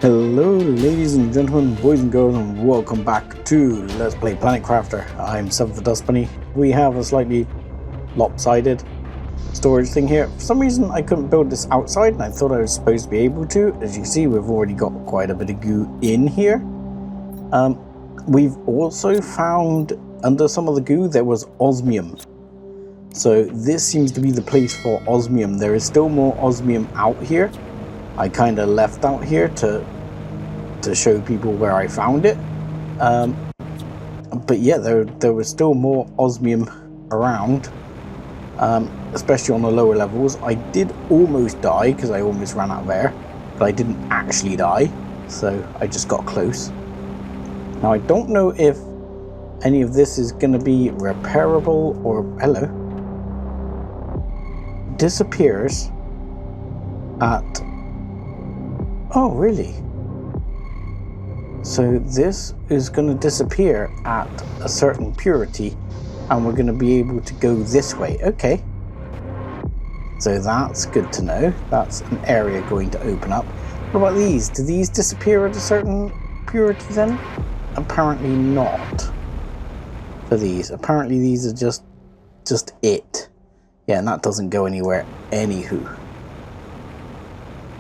Hello ladies and gentlemen, boys and girls, and welcome back to Let's Play Planet Crafter. I'm 7th Dust Bunny. We have a slightly lopsided storage thing here. For some reason I couldn't build this outside and I thought I was supposed to be able to. As you can see, we've already got quite a bit of goo in here. We've also found under some of the goo there was osmium. So this seems to be the place for osmium. There is still more osmium out here. I kind of left out here to show people where I found it. But yeah, there was still more osmium around, especially on the lower levels. I did almost die because I almost ran out of air, but I didn't actually die, so I just got close. Now I don't know if any of this is going to be repairable or... Hello. Disappears at... Oh, really? So this is going to disappear at a certain purity, and we're going to be able to go this way. Okay. So that's good to know. That's an area going to open up. What about these? Do these disappear at a certain purity then? Apparently not. For these. Apparently these are just it. Yeah, and that doesn't go anywhere anywho.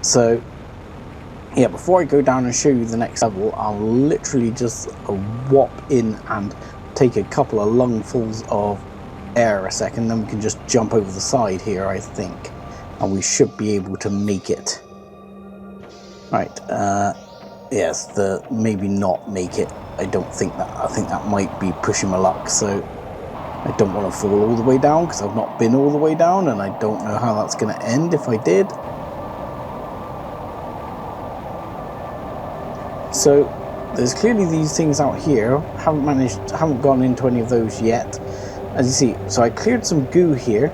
So... yeah, before I go down and show you the next level, I'll literally just whop in and take a couple of lungfuls of air a second, then we can just jump over the side here, I think. And we should be able to make it. Right, yes, maybe not make it. I don't think that, I think that might be pushing my luck, so I don't want to fall all the way down, because I've not been all the way down, and I don't know how that's going to end if I did. So there's clearly these things out here. Haven't gone into any of those yet. As you see, so I cleared some goo here,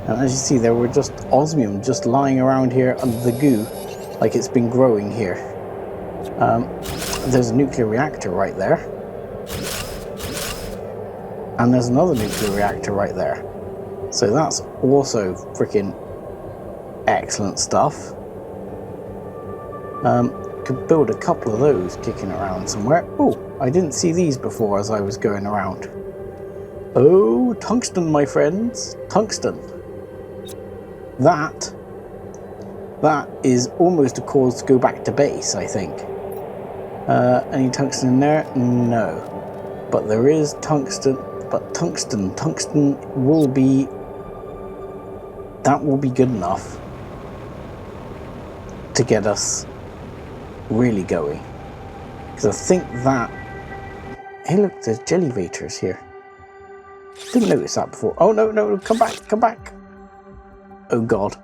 and as you see, there were just osmium just lying around here under the goo, like it's been growing here. There's a nuclear reactor right there, and there's another nuclear reactor right there. So that's also freaking excellent stuff. Could build a couple of those kicking around somewhere. Oh, I didn't see these before as I was going around. Oh, tungsten, my friends. Tungsten. That is almost a cause to go back to base, I think. Any tungsten in there? No. But there is tungsten. But tungsten will be... that will be good enough to get us really going, because I think that... Hey look, there's jellyvators here. Didn't notice that before. Oh no, come back. Oh god.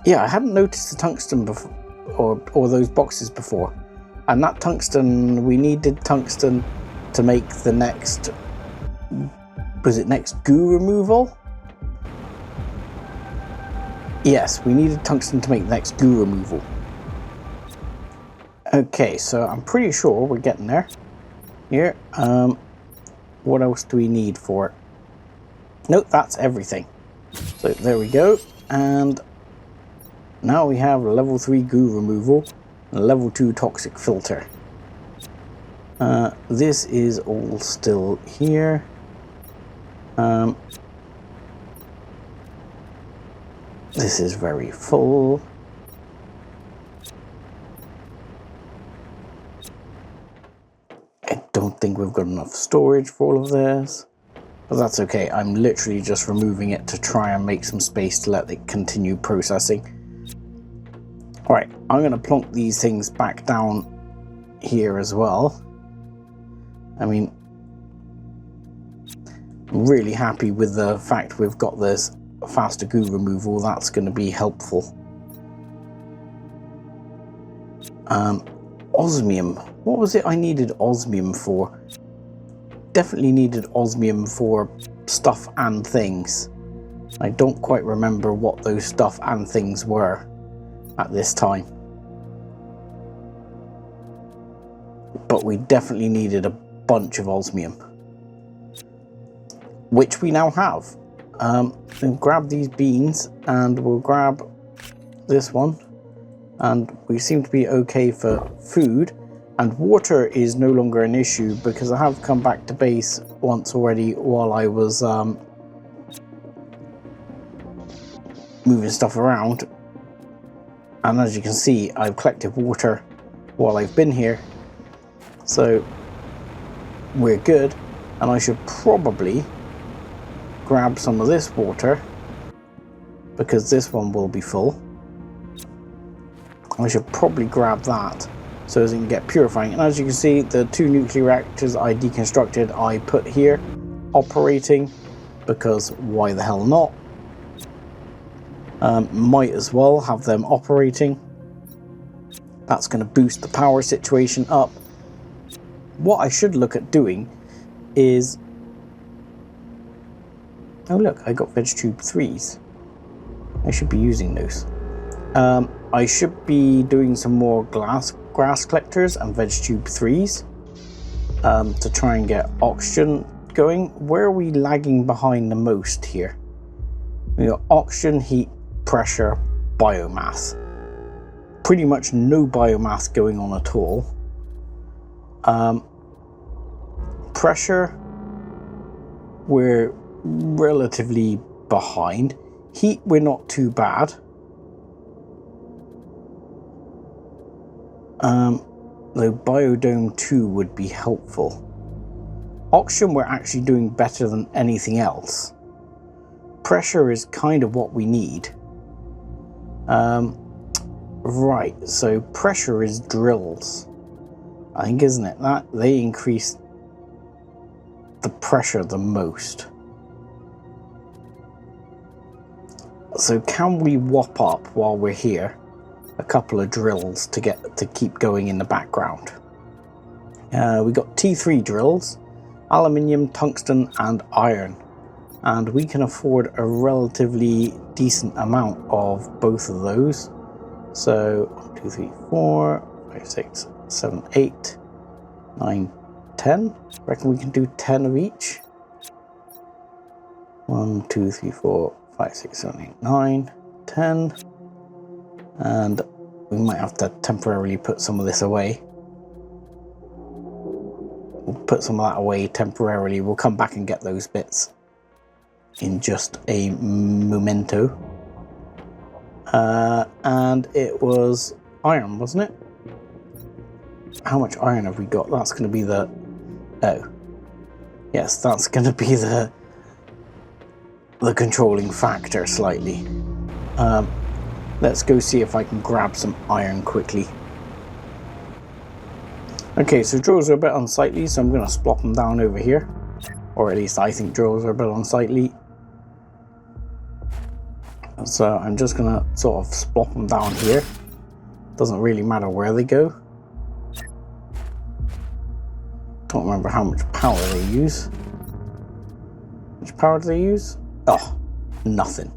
Yeah, I hadn't noticed the tungsten before, or those boxes before. And that tungsten, we needed tungsten to make the next... was it next goo removal? Yes, we needed tungsten to make the next goo removal. Okay, so I'm pretty sure we're getting there. Here, what else do we need for it? Nope, that's everything. So there we go, and now we have a level 3 goo removal and a level 2 toxic filter. This is all still here. This is very full. I don't think we've got enough storage for all of this, but that's okay. I'm literally just removing it to try and make some space to let it continue processing. Alright, I'm going to plonk these things back down here as well. I mean, I'm really happy with the fact we've got this faster goo removal. That's going to be helpful. Osmium. What was it I needed osmium for? Definitely needed osmium for stuff and things. I don't quite remember what those stuff and things were at this time. But we definitely needed a bunch of osmium, which we now have. We'll grab these beans and we'll grab this one. and we seem to be okay for food. And water is no longer an issue because I have come back to base once already while I was moving stuff around. And as you can see, I've collected water while I've been here. So we're good. And I should probably grab some of this water because this one will be full. I should probably grab that so as it can get purifying. And as you can see, the 2 nuclear reactors I deconstructed, I put here operating because why the hell not? Might as well have them operating. That's going to boost the power situation up. What I should look at doing is... oh look, I got veg tube 3s. I should be using those. I should be doing some more grass collectors and veg tube 3s to try and get oxygen going. Where are we lagging behind the most here? We got oxygen, heat, pressure, biomass. Pretty much no biomass going on at all. Pressure, we're relatively behind. Heat, we're not too bad. Though Biodome 2 would be helpful. Oxygen, we're actually doing better than anything else. Pressure is kind of what we need. Right, so pressure is drills, I think, isn't it? That they increase the pressure the most. So can we whop up while we're here a couple of drills to keep going in the background? We got T3 drills, aluminium, tungsten and iron, and we can afford a relatively decent amount of both of those. So 1, 2, 3, 4, 5, 6, 7, 8, 9, 10. I reckon we can do 10 of each. 1, 2, 3, 4, 5, 6, 7, 8, 9, 10. And we might have to temporarily put some of this away. We'll put some of that away temporarily. We'll come back and get those bits in just a momento. And it was iron, wasn't it? How much iron have we got? That's going to be the... oh. Yes, that's going to be the controlling factor slightly. Let's go see if I can grab some iron quickly. Okay, so drills are a bit unsightly, so I'm going to splop them down over here. Or at least I think drills are a bit unsightly. So I'm just going to sort of splop them down here. Doesn't really matter where they go. Don't remember how much power they use. How much power do they use? Oh, nothing.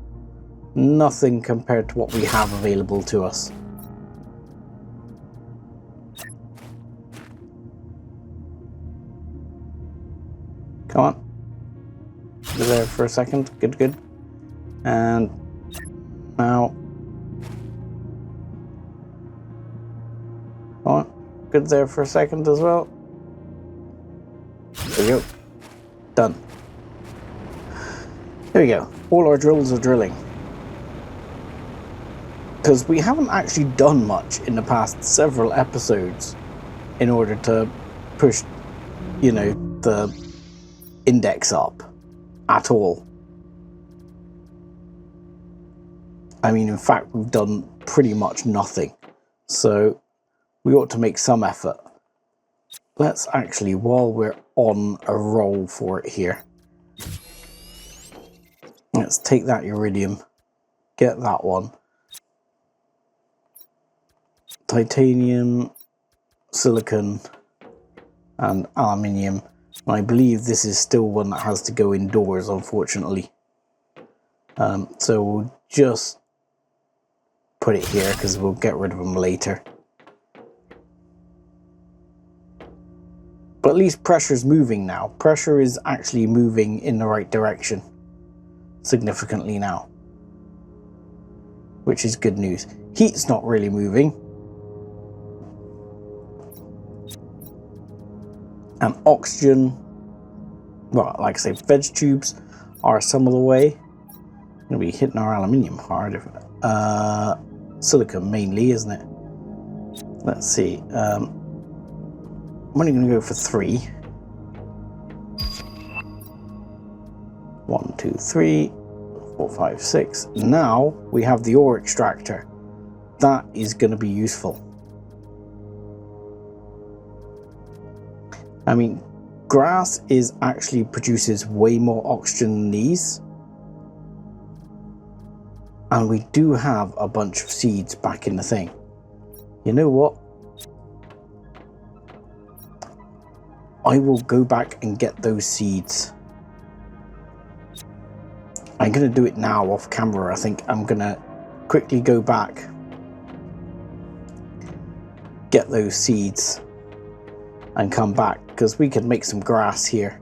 Nothing compared to what we have available to us. Come on. Go there for a second. Good, good. And now. Come on. Good there for a second as well. There we go. Done. There we go. All our drills are drilling. Because we haven't actually done much in the past several episodes in order to push, you know, the index up at all. I mean, in fact, we've done pretty much nothing. So we ought to make some effort. Let's actually, while we're on a roll for it here, let's take that iridium, get that one. Titanium, silicon, and aluminium. And I believe this is still one that has to go indoors, unfortunately. So we'll just put it here because we'll get rid of them later. But at least pressure's moving now. Pressure is actually moving in the right direction significantly now, which is good news. Heat's not really moving. And oxygen, well, like I say, veg tubes are some of the way. Going to be hitting our aluminium hard. Silicon mainly, isn't it? Let's see. I'm only going to go for 3. 1, 2, 3, 4, 5, 6. Now we have the ore extractor. That is going to be useful. I mean, grass actually produces way more oxygen than these. And we do have a bunch of seeds back in the thing. You know what? I will go back and get those seeds. I'm going to do it now off camera. I think I'm going to quickly go back, get those seeds, and come back, because we can make some grass here.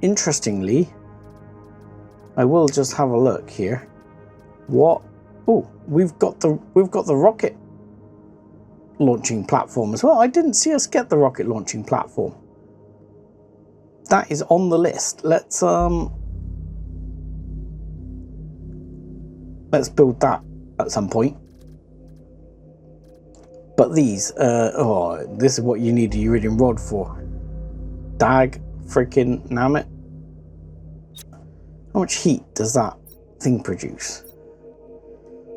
Interestingly, I will just have a look here. What? Oh, we've got the rocket launching platform as well. I didn't see us get the rocket launching platform. That is on the list. Let's build that at some point. But these, oh, this is what you need the iridium rod for. Dag freaking nammit. How much heat does that thing produce?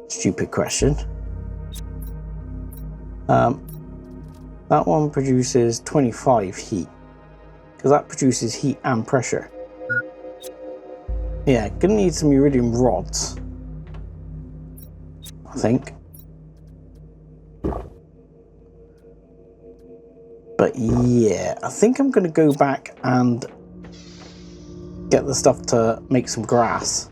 Stupid question. That one produces 25 heat, because that produces heat and pressure. Yeah, gonna need some iridium rods, I think. But yeah, I think I'm going to go back and get the stuff to make some grass.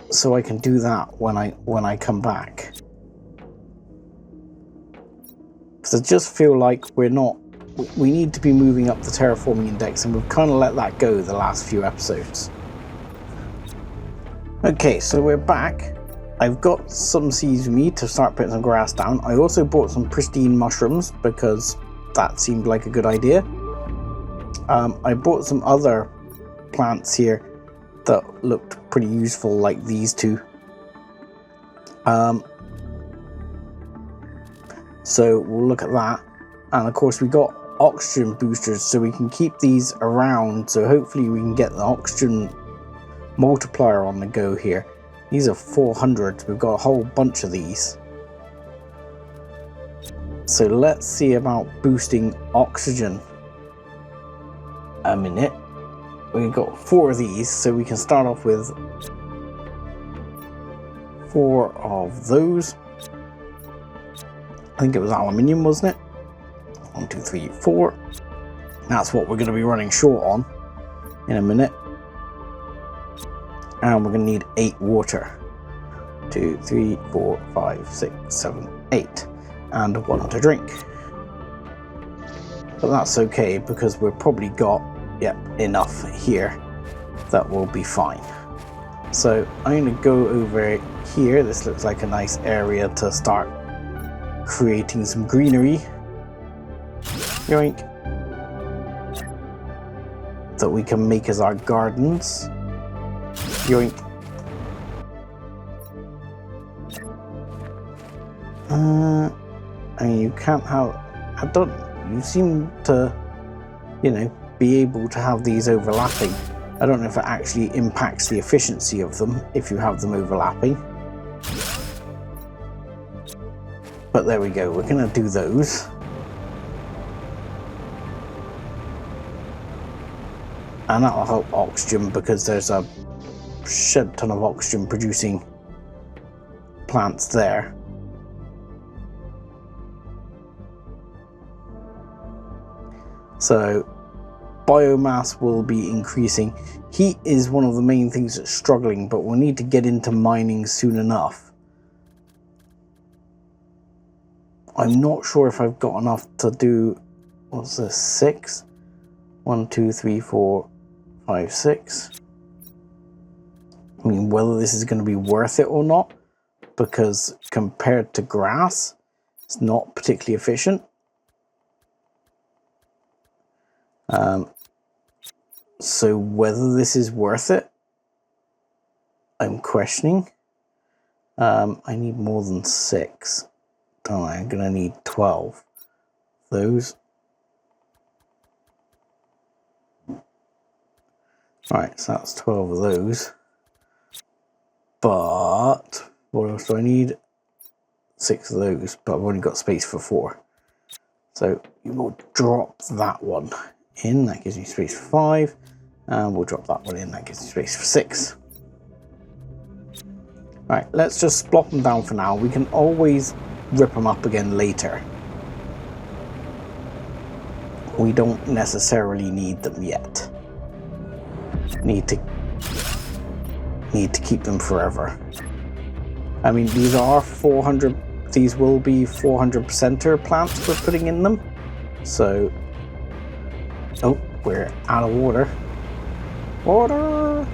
So I can do that when I come back. Because I just feel like we need to be moving up the terraforming index, and we've kind of let that go the last few episodes. Okay, so we're back. I've got some seeds with me to start putting some grass down. I also bought some pristine mushrooms because that seemed like a good idea. I bought some other plants here that looked pretty useful, like these two. So we'll look at that. And of course we got oxygen boosters, so we can keep these around. So hopefully we can get the oxygen multiplier on the go here. These are 400. We've got a whole bunch of these. So let's see about boosting oxygen a minute. We've got 4 of these, so we can start off with 4 of those. I think it was aluminium, wasn't it? 1, 2, 3, 4. That's what we're going to be running short on in a minute. And we're going to need 8 water. 2, 3, 4, 5, 6, 7, 8. And 1 to drink. But that's okay, because we've probably got, yep, enough here. That will be fine. So I'm going to go over here. This looks like a nice area to start creating some greenery. Yoink. That we can make as our gardens. Yoink. And you can't have, you seem to, you know, be able to have these overlapping. I don't know if it actually impacts the efficiency of them if you have them overlapping. But there we go, we're going to do those. And that'll help oxygen, because there's a shed ton of oxygen producing plants there. So biomass will be increasing. Heat is one of the main things that's struggling, but we'll need to get into mining soon enough. I'm not sure if I've got enough to do, what's this, 6? 1, 2, 3, 4, 5, 6. I mean, whether this is going to be worth it or not, because compared to grass, it's not particularly efficient. So whether this is worth it, I'm questioning. I need more than 6. Don't I? I'm going to need 12. Those. Alright, so that's 12 of those. But what else do I need? 6 of those, but I've only got space for 4. So you will drop that one in, that gives you space for 5. And we'll drop that one in, that gives you space for 6. Alright, let's just plop them down for now. We can always rip them up again later. We don't necessarily need them yet. Need to keep them forever. I mean, these are 400, these will be 400%er plants we're putting in them. So, oh, we're out of water. Water!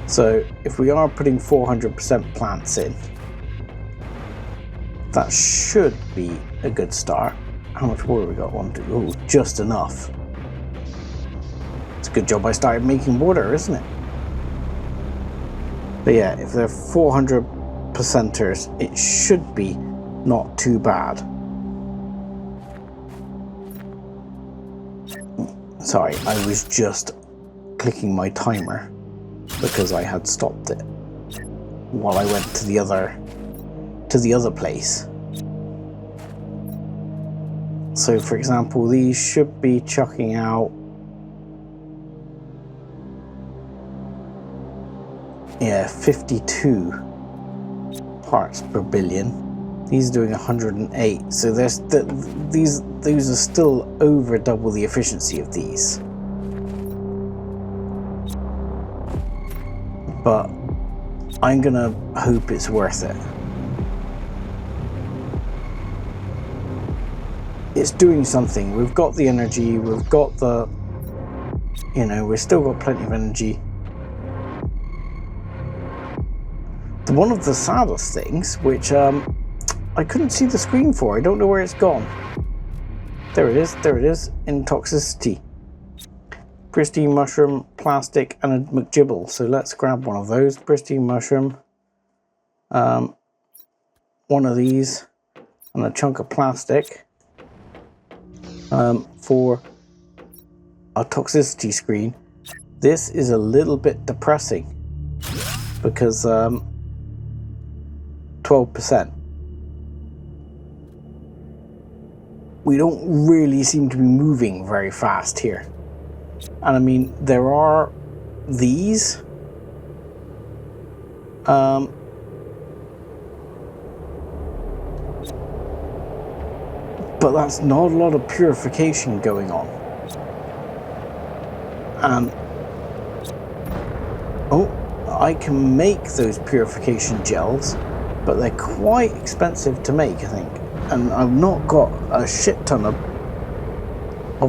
So, if we are putting 400% plants in, that should be a good start. How much water we got? 1, 2, oh, just enough. It's a good job I started making water, isn't it? But yeah, if they're 400%ers, it should be not too bad. Sorry, I was just clicking my timer because I had stopped it while I went to the other place. So for example, these should be chucking out, yeah, 52 parts per billion. These are doing 108, so there's these are still over double the efficiency of these. But I'm gonna hope it's worth it. It's doing something. We've got the energy, we've got the, you know, we've still got plenty of energy. One of the saddest things, which I couldn't see the screen for, I don't know where it's gone. There it is, in toxicity. Pristine mushroom, plastic, and a McGibble. So let's grab one of those. Pristine mushroom, one of these, and a chunk of plastic for a toxicity screen. This is a little bit depressing because 12%. We don't really seem to be moving very fast here. And I mean, there are these. But that's not a lot of purification going on. And oh, I can make those purification gels, but they're quite expensive to make, I think. And I've not got a shit ton of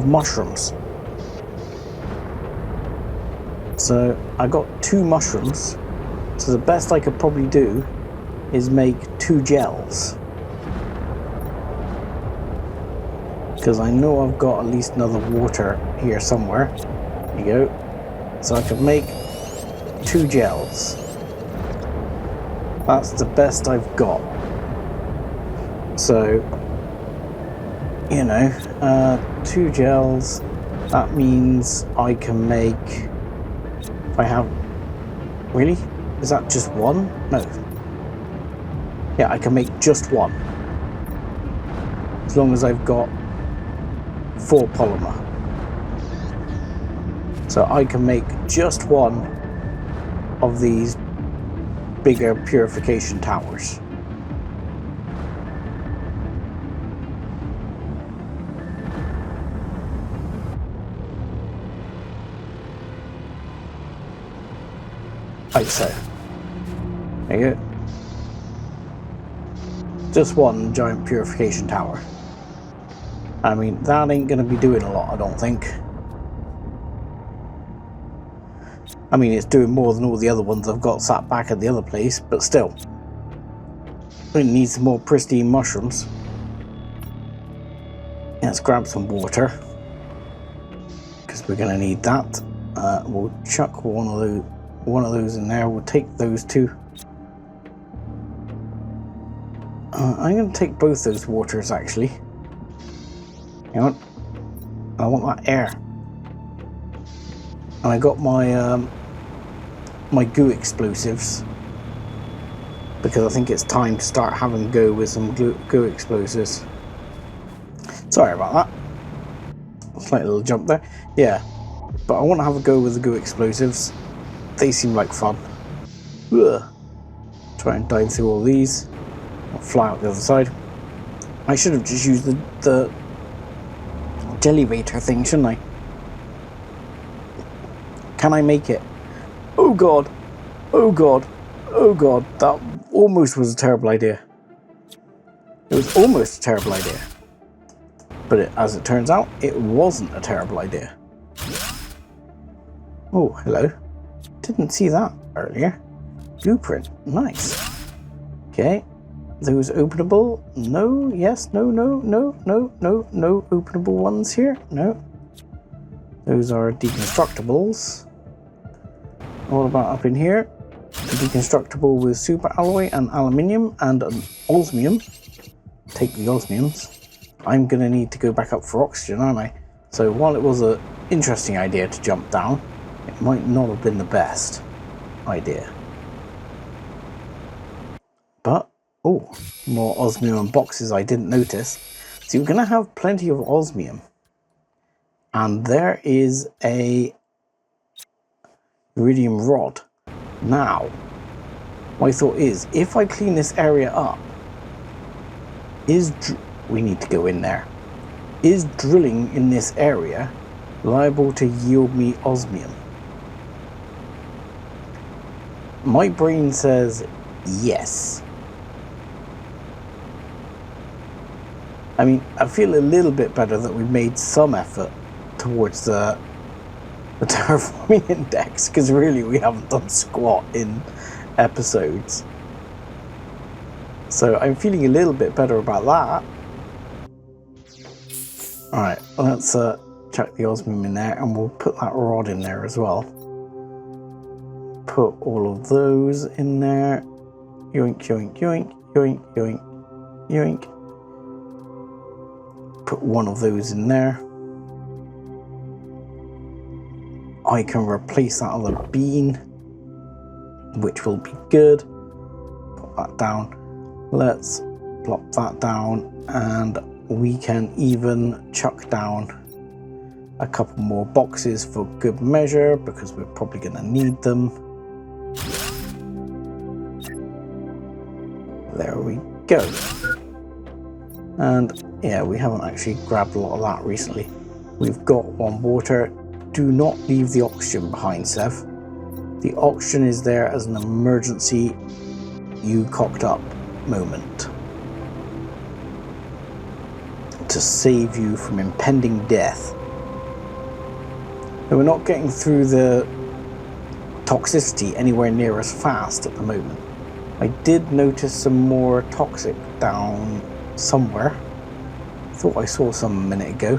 mushrooms. So I got 2 mushrooms. So the best I could probably do is make 2 gels. Because I know I've got at least another water here somewhere. There you go. So I could make 2 gels. That's the best I've got. So, you know, 2 gels, that means I can make, if I have, really? Is that just 1? No. Yeah, I can make just 1. As long as I've got 4 polymer. So I can make just 1 of these bigger purification towers. Like so. There you go. Just 1 giant purification tower. I mean, that ain't gonna be doing a lot, I don't think. I mean, it's doing more than all the other ones I've got sat back at the other place, but still. We need some more pristine mushrooms. Let's grab some water, because we're going to need that. We'll chuck one of those in there. We'll take those two. I'm going to take both those waters, actually. Hang on. I want that air. And I got my my goo explosives, because I think it's time to start having a go with some goo explosives. Sorry about that. Slight little jump there. Yeah, but I want to have a go with the goo explosives. They seem like fun. Ugh. Try and dive through all these. I'll fly out the other side. I should have just used the jellyvator thing, shouldn't I? Can I make it? Oh god! Oh god! Oh god! That almost was a terrible idea. It was almost a terrible idea. But as it turns out, it wasn't a terrible idea. Oh, hello. Didn't see that earlier. Blueprint. Nice. Okay. Those openable? No, yes, no, no, no, no, no, no openable ones here. No. Those are deconstructibles. What about up in here? A deconstructible with super alloy and aluminium and an osmium. Take the osmiums. I'm going to need to go back up for oxygen, aren't I? So while it was an interesting idea to jump down, it might not have been the best idea. But, oh, more osmium boxes I didn't notice. So you're going to have plenty of osmium. And there is a iridium rod. Now, my thought is, if I clean this area up, we need to go in there. Is drilling in this area liable to yield me osmium? My brain says yes. I mean, I feel a little bit better that we made some effort towards the terraforming index, because really we haven't done squat in episodes. So I'm feeling a little bit better about that. Alright, let's chuck the osmium in there, and we'll put that rod in there as well. Put all of those in there. Yoink, yoink, yoink, yoink, yoink, yoink. Put one of those in there. I can replace that other bean, which will be good. Put that down. Let's plop that down, and we can even chuck down a couple more boxes for good measure, because we're probably going to need them. There we go. And yeah, we haven't actually grabbed a lot of that recently. We've got one water. Do not leave the oxygen behind, Sev. The oxygen is there as an emergency, you cocked up moment, to save you from impending death. But we're not getting through the toxicity anywhere near as fast at the moment. I did notice some more toxic down somewhere. I thought I saw some a minute ago.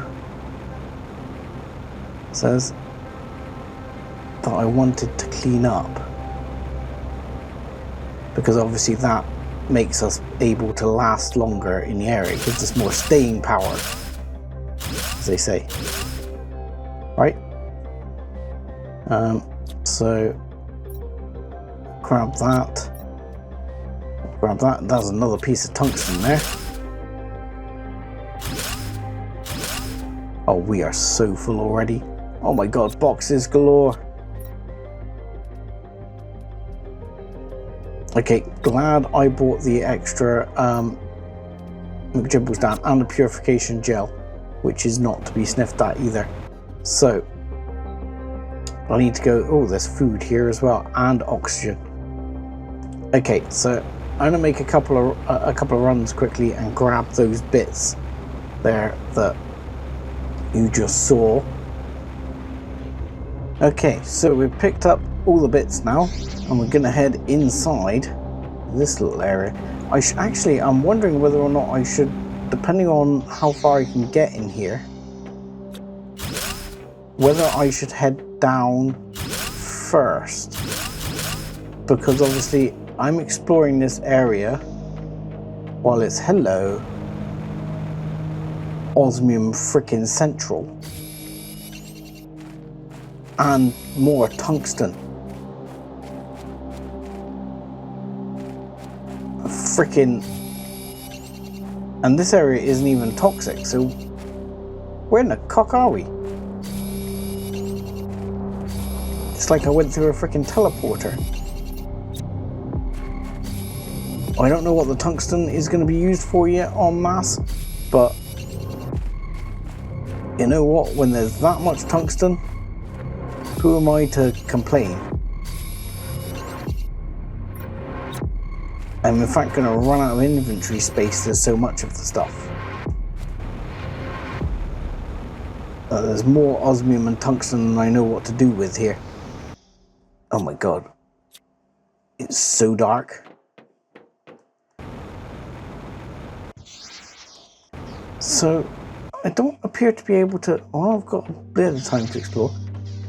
It says that I wanted to clean up, because obviously that makes us able to last longer in the area. It gives us more staying power, as they say. Right? So grab that. Grab that. That's another piece of tungsten there. Oh, we are so full already. Oh my god, boxes galore. Okay, glad I bought the extra McJibbles down and the purification gel, which is not to be sniffed at either. So I need to go. Oh, there's food here as well, and oxygen. Okay, so I'm gonna make a couple of runs quickly and grab those bits there that you just saw. Okay, so we've picked up all the bits now, and we're gonna head inside this little area. I'm wondering whether or not I should, depending on how far I can get in here, whether I should head down first, because obviously I'm exploring this area while it's hello Osmium frickin' Central and more tungsten. Frickin', and this area isn't even toxic, so where in the cock are we? It's like I went through a frickin' teleporter. I don't know what the tungsten is going to be used for yet en masse, but you know what, when there's that much tungsten, who am I to complain? I'm in fact going to run out of inventory space, there's so much of the stuff. There's more osmium and tungsten than I know what to do with here. Oh my god. It's so dark. So, I don't appear to be able to... Well, I've got a bit of time to explore.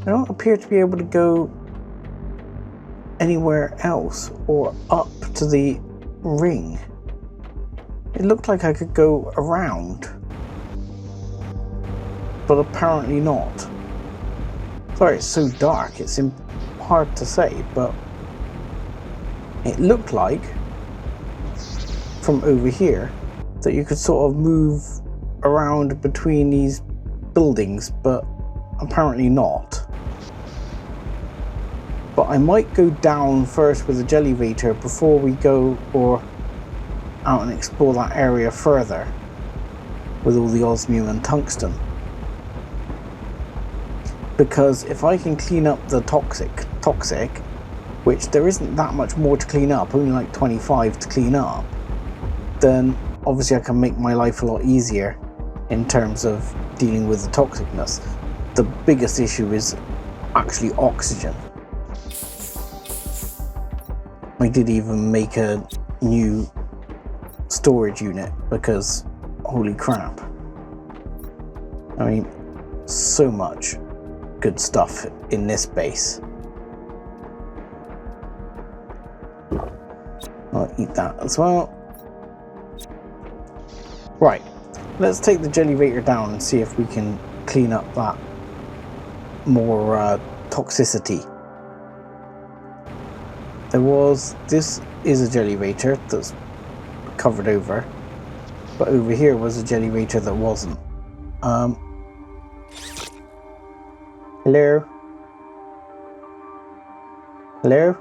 I don't appear to be able to go anywhere else or up to the ring. It looked like I could go around, but apparently not. Sorry, it's so dark, it's hard to say, but it looked like from over here that you could sort of move around between these buildings, but apparently not. But I might go down first with the jellyvator before we go or out and explore that area further with all the osmium and tungsten. Because if I can clean up the toxic, which there isn't that much more to clean up, only like 25 to clean up, then obviously I can make my life a lot easier in terms of dealing with the toxicness. The biggest issue is actually oxygen. I did even make a new storage unit because holy crap. I mean, so much good stuff in this base. I'll eat that as well. Right, let's take the jellyvator down and see if we can clean up that more toxicity. This is a jellyvator that's covered over, but over here was a jellyvator that wasn't. Hello? Hello?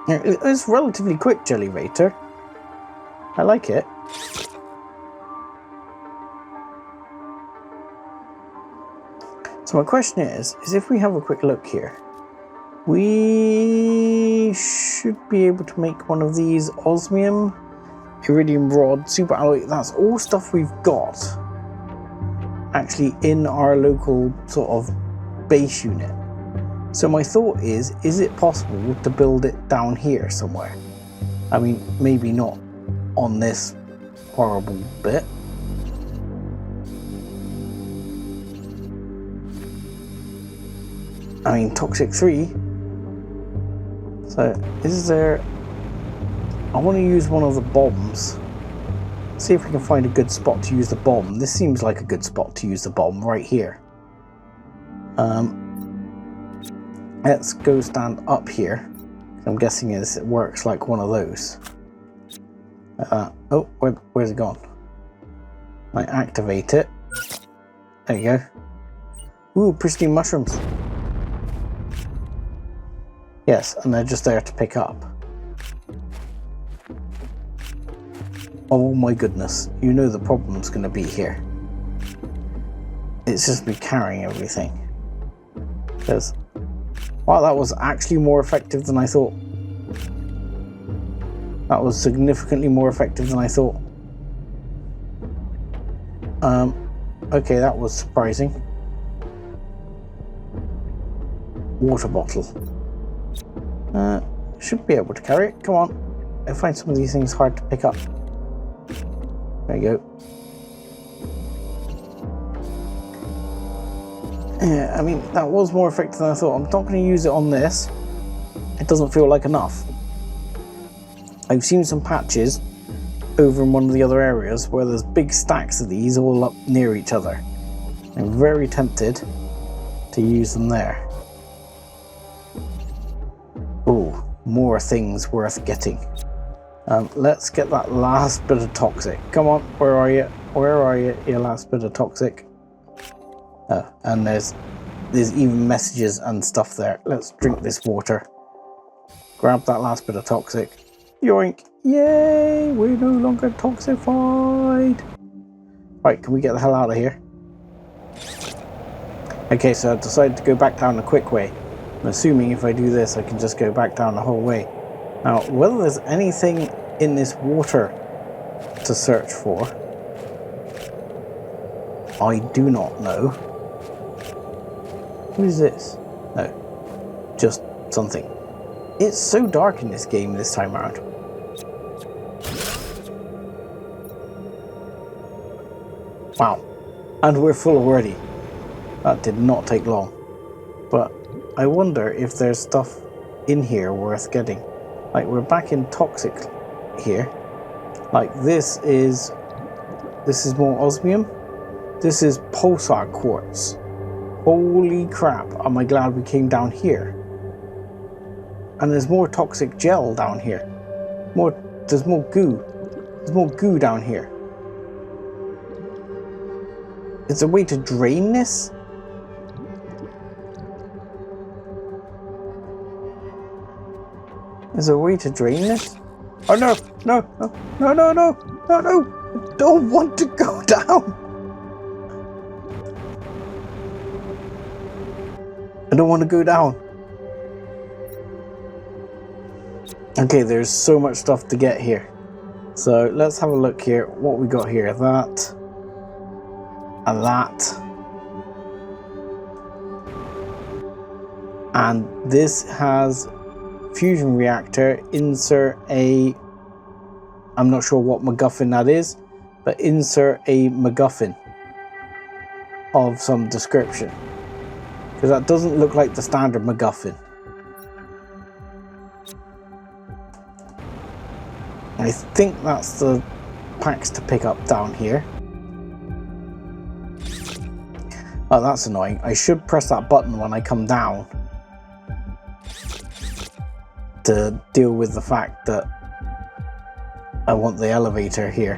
It's a relatively quick jellyvator. I like it. So my question is if we have a quick look here, we should be able to make one of these osmium, iridium rod, super alloy. That's all stuff we've got actually in our local sort of base unit. So my thought is it possible to build it down here somewhere? I mean, maybe not on this horrible bit. I mean, Toxic 3. So, is there... I want to use one of the bombs. See if we can find a good spot to use the bomb. This seems like a good spot to use the bomb, right here. Let's go stand up here. I'm guessing it works like one of those. Oh, where's it gone? I activate it. There you go. Ooh, pristine mushrooms. Yes, and they're just there to pick up. Oh my goodness, you know the problem's going to be here. It's just me carrying everything. Because, wow, that was actually more effective than I thought. That was significantly more effective than I thought. Okay, that was surprising. water bottle. Should be able to carry it. Come on. I find some of these things hard to pick up. There you go. Yeah, I mean, that was more effective than I thought. I'm not going to use it on this. It doesn't feel like enough. I've seen some patches over in one of the other areas where there's big stacks of these all up near each other. I'm very tempted to use them there. Oh, more things worth getting. Let's get that last bit of toxic. Come on, where are you? Where are you, your last bit of toxic? Oh, and there's even messages and stuff there. Let's drink this water. Grab that last bit of toxic. Yoink! Yay! We're no longer toxified! Right, can we get the hell out of here? Okay, so I decided to go back down the quick way. I'm assuming if I do this, I can just go back down the whole way. Now, whether there's anything in this water to search for, I do not know. What is this? No, just something. It's so dark in this game this time around. Wow, and we're full already. That did not take long. But I wonder if there's stuff in here worth getting. Like, we're back in toxic here. Like, this is more osmium. This is pulsar quartz. Holy crap, am I glad we came down here. And there's more toxic gel down here. There's more goo. There's more goo down here. Is there a way to drain this? Is there a way to drain this? Oh no, no, no, no, no, no, no, no! I don't want to go down! I don't want to go down. Okay, there's so much stuff to get here. So let's have a look here. What we got here? That. And that. And this has fusion reactor. Insert a... I'm not sure what MacGuffin that is, but insert a MacGuffin of some description. Because that doesn't look like the standard MacGuffin. I think that's the packs to pick up down here. Oh, that's annoying. I should press that button when I come down to deal with the fact that I want the elevator here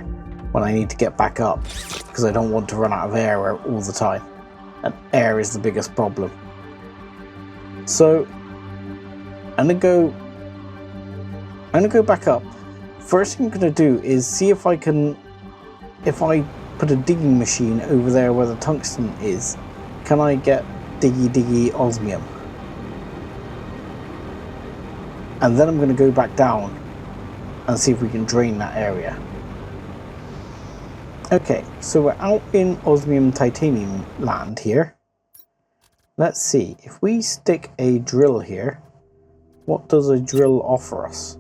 when I need to get back up, because I don't want to run out of air all the time. And air is the biggest problem. So I'm gonna go back up. First thing I'm gonna do is see if I can, if I put a digging machine over there where the tungsten is, can I get diggy osmium? And then I'm gonna go back down and see if we can drain that area. Okay, so we're out in osmium titanium land here. Let's see, if we stick a drill here, what does a drill offer us?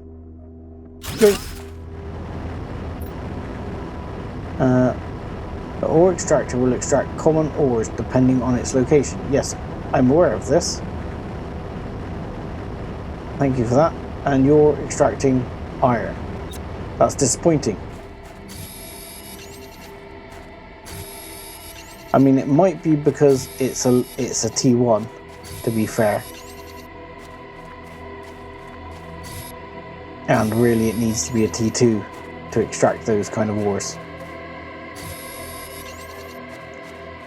The ore extractor will extract common ores depending on its location. Yes, I'm aware of this. Thank you for that. And you're extracting iron. That's disappointing. I mean, it might be because it's a T1, to be fair. And really it needs to be a T2 to extract those kind of ores.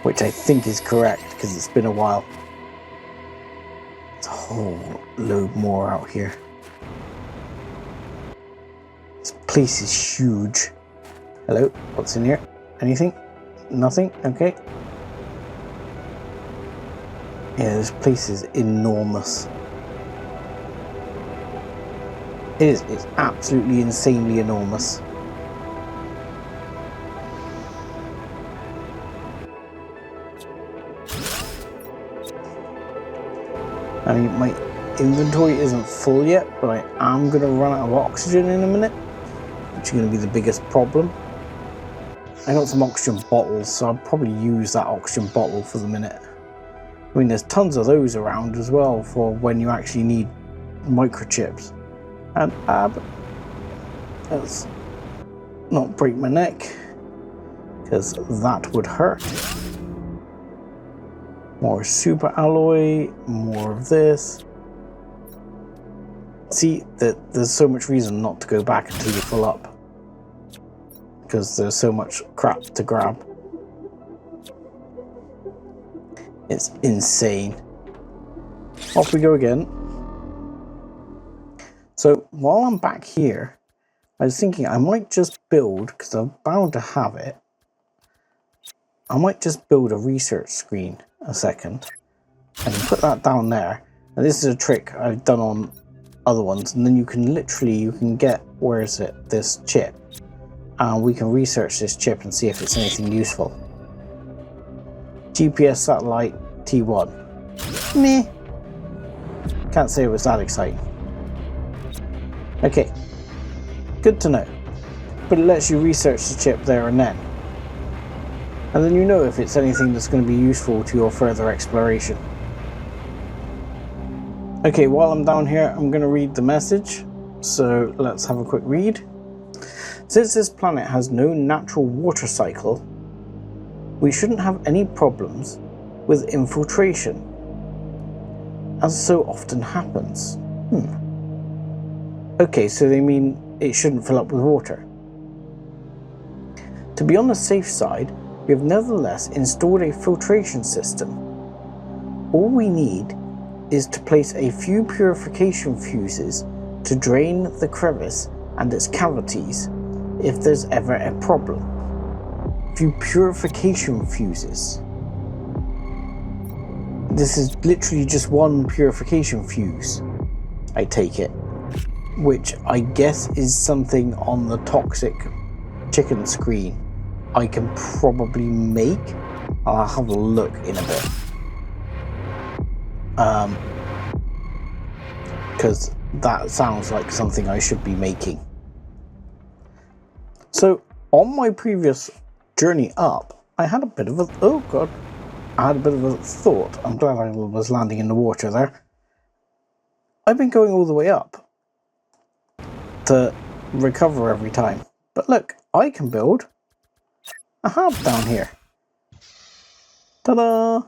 Which I think is correct, because it's been a while. There's a whole load more out here. This place is huge. Hello, what's in here? Anything? Nothing? Okay. Yeah, this place is enormous. It's absolutely insanely enormous. I mean, my inventory isn't full yet, but I am going to run out of oxygen in a minute, which is going to be the biggest problem. I got some oxygen bottles, so I'll probably use that oxygen bottle for the minute. I mean, there's tons of those around as well for when you actually need microchips. And let's not break my neck, because that would hurt. More super alloy, more of this. See, that there's so much reason not to go back until you fill up, because there's so much crap to grab. It's insane. Off we go again. So while I'm back here, I was thinking I might just build, because I'm bound to have it, I might just build a research screen a second. I can put that down there. And this is a trick I've done on other ones, and then you can get, where is it, this chip. And we can research this chip and see if it's anything useful. GPS satellite T1. Meh. Can't say it was that exciting. Okay. Good to know. But it lets you research the chip there and then. And then you know if it's anything that's going to be useful to your further exploration. Okay, while I'm down here, I'm going to read the message. So let's have a quick read. Since this planet has no natural water cycle, we shouldn't have any problems with infiltration, as so often happens. Okay, so they mean it shouldn't fill up with water. To be on the safe side, we have nevertheless installed a filtration system. All we need is to place a few purification fuses to drain the crevice and its cavities if there's ever a problem. Few purification fuses. This is literally just one purification fuse, I take it, which I guess is something on the toxic chicken screen I can probably make. I'll have a look in a bit. Because that sounds like something I should be making. So on my previous journey up, I had a bit of a, I had a bit of a thought. I'm glad I was landing in the water there. I've been going all the way up to recover every time. But look, I can build a hub down here. Ta-da!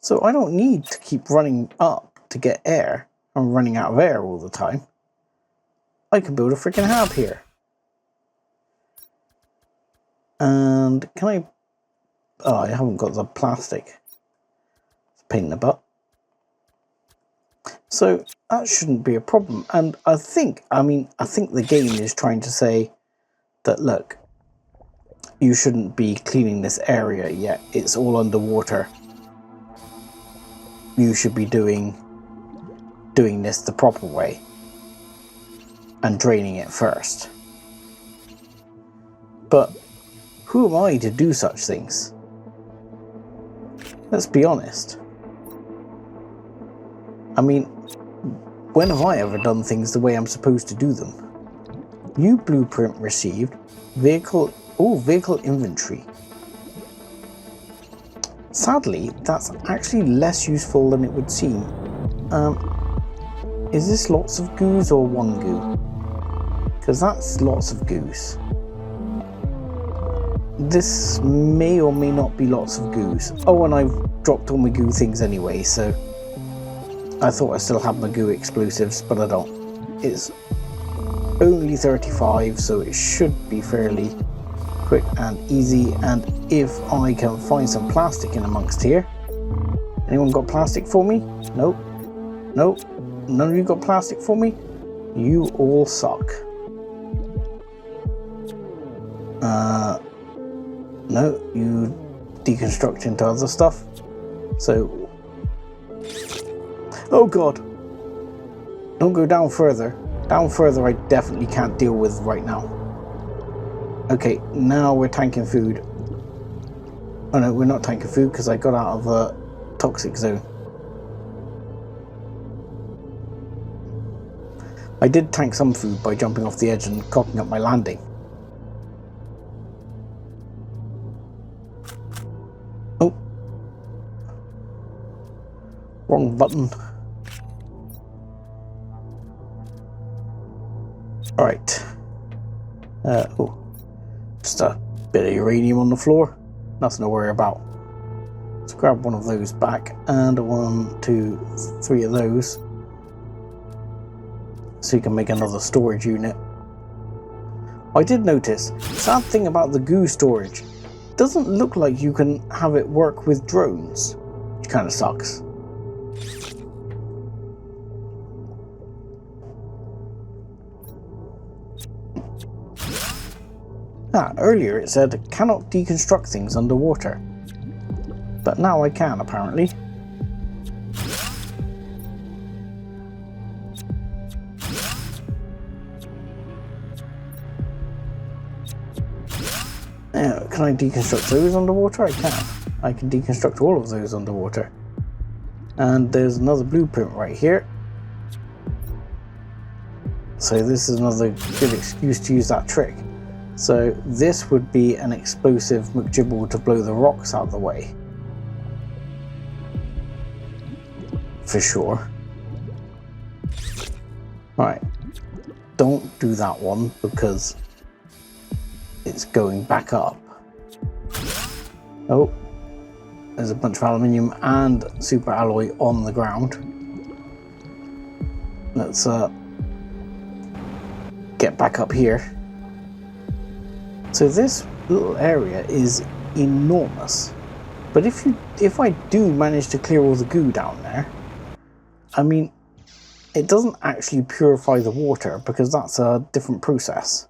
So I don't need to keep running up to get air. I'm running out of air all the time. I can build a freaking hub here. And can I... Oh, I haven't got the plastic. It's a pain in the butt. So that shouldn't be a problem. And I think the game is trying to say that, look, you shouldn't be cleaning this area yet. It's all underwater. You should be doing this the proper way and draining it first. But who am I to do such things? Let's be honest. I mean, when have I ever done things the way I'm supposed to do them? New blueprint received. Vehicle inventory. Sadly, that's actually less useful than it would seem. Is this lots of goos or one goo? Because that's lots of goos. This may or may not be lots of goos. Oh, and I've dropped all my goo things anyway, so I thought I still had my goo explosives, but I don't. It's only 35, so it should be fairly quick and easy. And if I can find some plastic in amongst here. Anyone got plastic for me? Nope. Nope. None of you got plastic for me? You all suck. No, you deconstruct into other stuff. So, oh god, don't go down further. Down further I definitely can't deal with right now. Okay, now we're tanking food. Oh no, we're not tanking food because I got out of the toxic zone. I did tank some food by jumping off the edge and cocking up my landing. Oh. Wrong button. Alright. Oh. Just a bit of uranium on the floor. Nothing to worry about. Let's grab one of those back, and 1, 2, 3 of those. So you can make another storage unit. I did notice, sad thing about the goo storage, doesn't look like you can have it work with drones, which kind of sucks. Earlier it said cannot deconstruct things underwater, but now I can apparently. Can I deconstruct those underwater? I can. I can deconstruct all of those underwater. And there's another blueprint right here. So this is another good excuse to use that trick. So this would be an explosive McGibble to blow the rocks out of the way. For sure. Right. Don't do that one because it's going back up. Oh, there's a bunch of aluminium and super alloy on the ground. Let's get back up here. So this little area is enormous, but if I do manage to clear all the goo down there, I mean, it doesn't actually purify the water because that's a different process.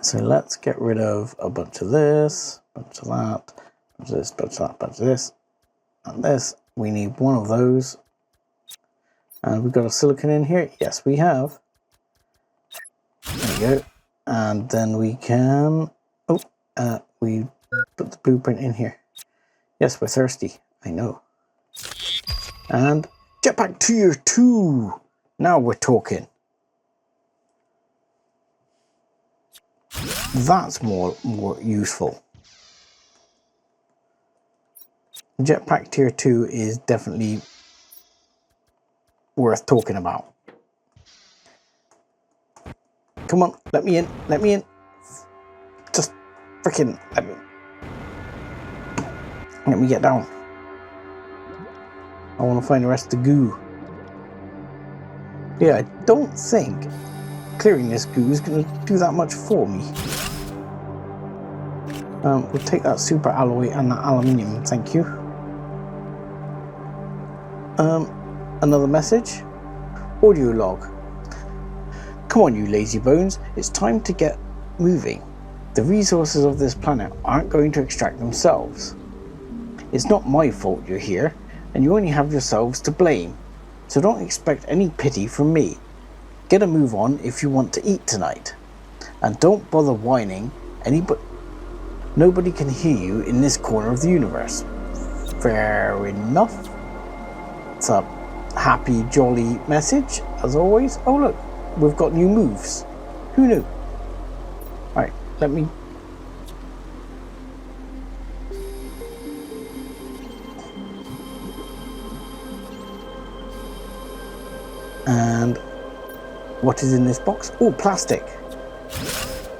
So let's get rid of a bunch of this, bunch of that, bunch of this, bunch of that, bunch of this, and this. We need one of those. And we've got a silicon in here. Yes, we have. There you go. And then we can... Oh, we put the blueprint in here. Yes, we're thirsty. I know. And jetpack tier 2. Now we're talking. That's more useful. Jetpack tier 2 is definitely worth talking about. Come on, let me in, let me in. Just freaking let me get down. I want to find the rest of the goo. Yeah, I don't think clearing this goo is going to do that much for me. We'll take that super alloy and that aluminium, thank you. Another message. Audio log. Come on, you lazy bones, it's time to get moving. The resources of this planet aren't going to extract themselves. It's not my fault you're here, and you only have yourselves to blame. So don't expect any pity from me. Get a move on if you want to eat tonight. And don't bother whining, nobody can hear you in this corner of the universe. Fair enough. It's a happy, jolly message, as always. Oh look, we've got new moves. Who knew? Right, let me... And what is in this box? Oh, plastic.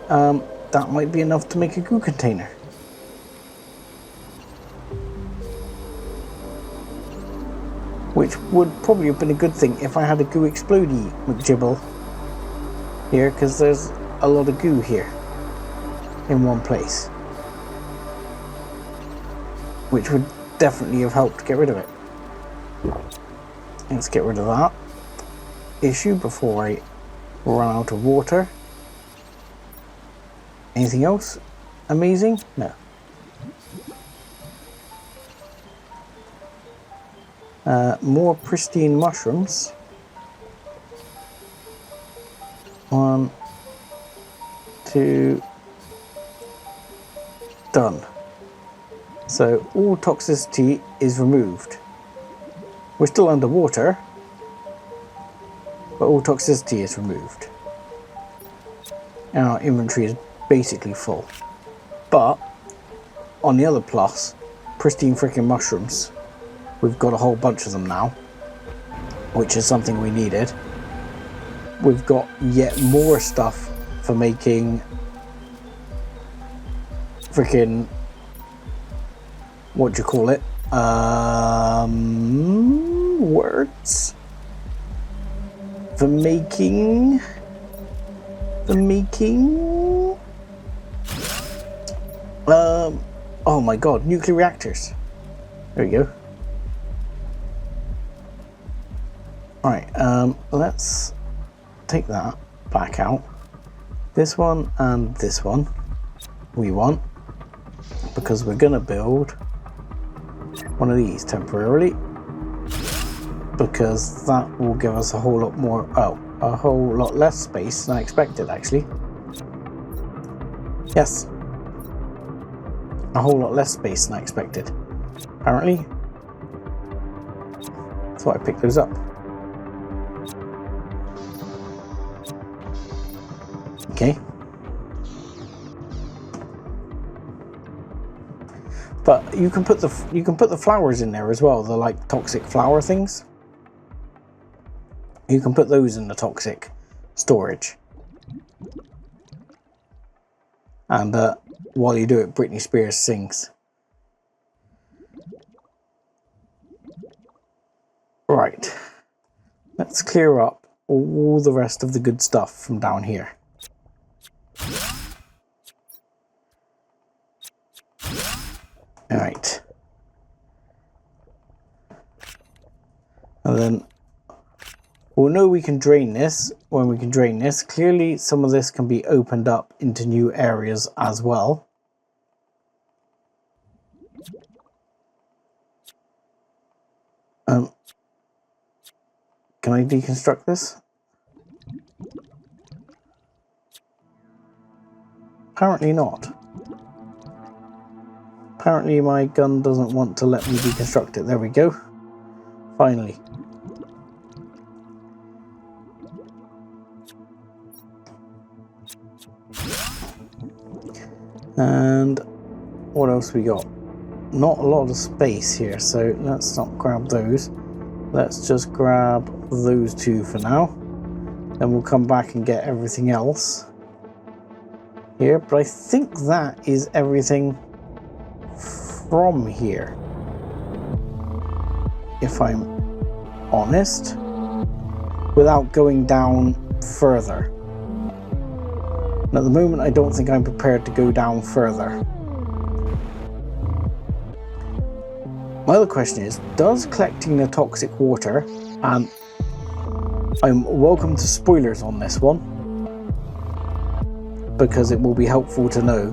That might be enough to make a goo container. Which would probably have been a good thing if I had a goo explodey McGibble here, because there's a lot of goo here in one place. Which would definitely have helped get rid of it. Let's get rid of that issue before I run out of water. Anything else amazing? No. More pristine mushrooms. 1, 2, done. So all toxicity is removed. We're still underwater, but all toxicity is removed. And our inventory is basically full. But, on the other plus, pristine freaking mushrooms. We've got a whole bunch of them now, which is something we needed. We've got yet more stuff for making freaking, what do you call it? Words? For making... oh my god, nuclear reactors. There we go. Alright, let's take that back out. This one and this one we want, because we're gonna build one of these temporarily, because that will give us a whole lot more, a whole lot less space than I expected actually. Yes. A whole lot less space than I expected, apparently. That's why I picked those up. Okay. But you can put the flowers in there as well, the like toxic flower things. You can put those in the toxic storage. And while you do it, Britney Spears sings. Right. Let's clear up all the rest of the good stuff from down here. Alright. And then we'll know we can drain this when we can drain this. Clearly some of this can be opened up into new areas as well. Can I deconstruct this? Apparently not. Apparently my gun doesn't want to let me deconstruct it. There we go. Finally. And what else we got? Not a lot of space here, so let's not grab those. Let's just grab those two for now. Then we'll come back and get everything else here. But I think that is everything from here, if I'm honest, without going down further. And at the moment I don't think I'm prepared to go down further. My other question is, does collecting the toxic water, and I'm welcome to spoilers on this one, because it will be helpful to know,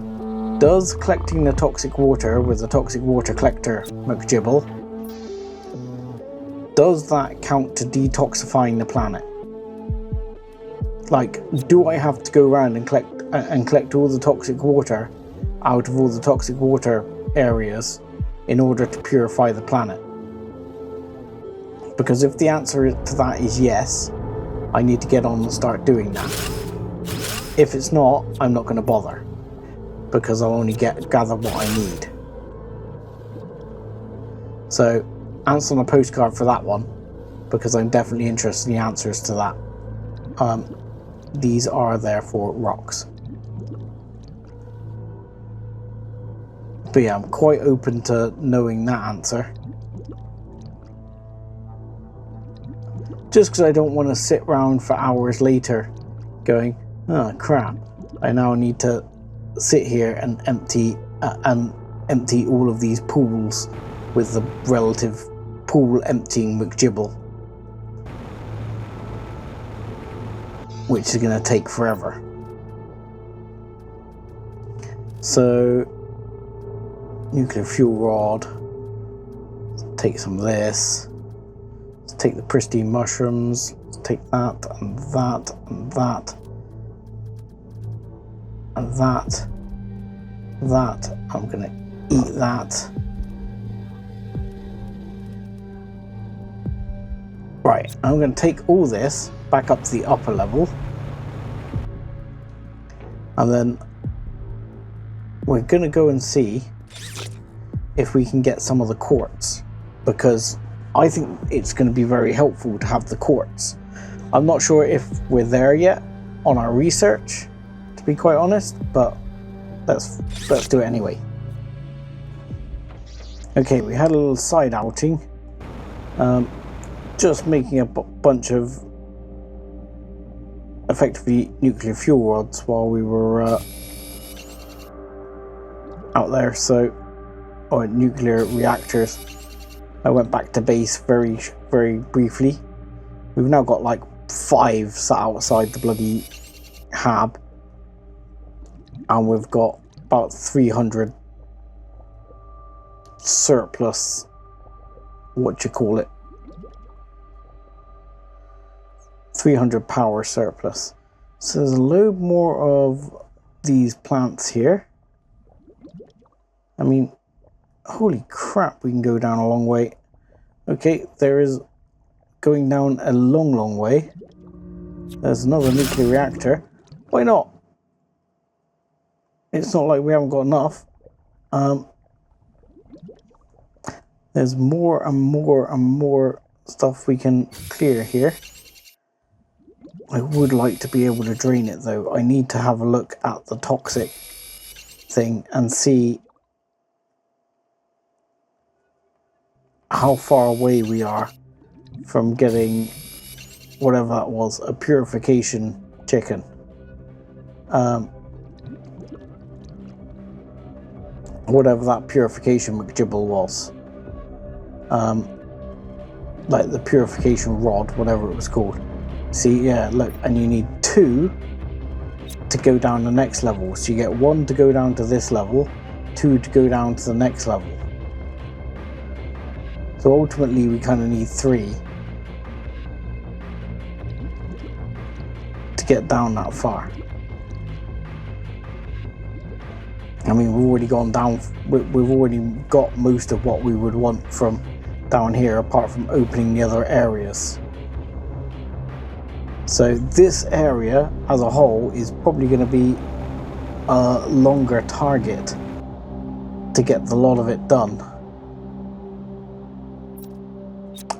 does collecting the toxic water with the toxic water collector McGibble, does that count to detoxifying the planet? Like, do I have to go around and collect all the toxic water out of all the toxic water areas in order to purify the planet? Because if the answer to that is yes, I need to get on and start doing that. If it's not, I'm not going to bother, because I'll only gather what I need. So, answer on a postcard for that one, because I'm definitely interested in the answers to that. These are therefore rocks. But yeah, I'm quite open to knowing that answer. Just because I don't want to sit around for hours later going, oh crap, I now need to sit here and empty all of these pools with the relative pool emptying McGibble, which is going to take forever. So, nuclear fuel rod, let's take some of this, let's take the pristine mushrooms, let's take that and that and that and that, I'm going to eat that. Right, I'm going to take all this back up to the upper level. And then we're going to go and see if we can get some of the quartz, because I think it's going to be very helpful to have the quartz. I'm not sure if we're there yet on our research, to be quite honest, but let's do it anyway. Okay, we had a little side outing, just making a bunch of effectively nuclear fuel rods while we were out there, or nuclear reactors. I went back to base very briefly. We've now got like 5 sat outside the bloody hab, and we've got about 300 surplus, 300 power surplus. So there's a load more of these plants here. I mean, holy crap, we can go down a long way. Okay, there is going down a long way. There's another nuclear reactor. Why not? It's not like we haven't got enough. There's more and more stuff we can clear here. I would like to be able to drain it though. I need to have a look at the toxic thing and see how far away we are from getting whatever that was, a purification chicken. Whatever that purification McGibble was. Like the purification rod, whatever it was called. See, yeah, look, and you need 2 to go down the next level. So you get 1 to go down to this level, 2 to go down to the next level. So ultimately we kind of need 3 to get down that far. I mean, we've already gone down, we've already got most of what we would want from down here, apart from opening the other areas. So this area as a whole is probably going to be a longer target to get a lot of it done.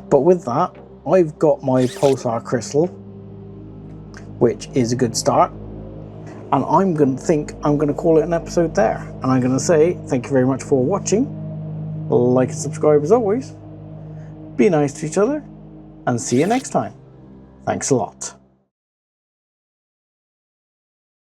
But with that, I've got my pulsar crystal, which is a good start. And I'm going to call it an episode there. And I'm going to say thank you very much for watching. Like and subscribe as always. Be nice to each other. And see you next time. Thanks a lot.